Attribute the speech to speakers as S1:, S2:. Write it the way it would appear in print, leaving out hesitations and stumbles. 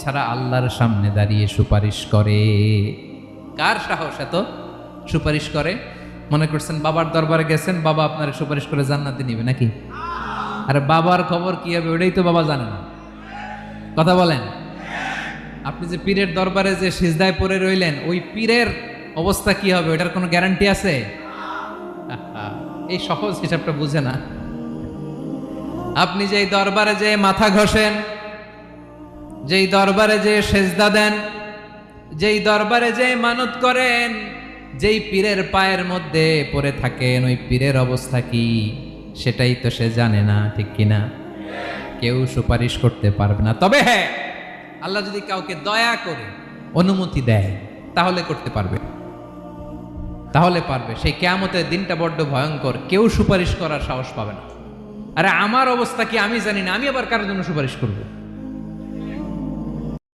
S1: ছাড়া আল্লাহর সামনে দাঁড়িয়ে সুপারিশ করে। কার সাহস এত সুপারিশ করে? মনে করছেন বাবার দরবারে গেছেন, বাবা আপনার সুপারিশ করে জান্নাতে নিবে নাকি? আরে বাবার খবর কি হবে ওটাই তো বাবা জানে না। কথা বলেন। আপনি যে পীরের দরবারে যে সিজদায় পড়ে রইলেন, ওই পীরের অবস্থা কি হবে ওটার কোনো গ্যারান্টি আছে? এই সহজ হিসাবটা বুঝে না। আপনি যেই দরবারে যে মাথা ঘষেন, যেই দরবারে যে সেজদা দেন, যেই দরবারে যে মানত করেন, যেই পীরের পায়ের মধ্যে পড়ে থাকেন, ওই পীরের অবস্থা কি সেটাই তো সে জানে না, ঠিক কিনা? কেউ সুপারিশ করতে পারবে না। তবে হ্যাঁ, আল্লাহ যদি কাউকে দয়া করে অনুমতি দেয় তাহলে করতে পারবে, তাহলে পারবে। সেই কিয়ামতের দিনটা বড্ড ভয়ঙ্কর, কেউ সুপারিশ করার সাহস পাবে না। আরে আমার অবস্থা কি আমি জানি না, আমি আবার কারোর জন্য সুপারিশ করবো?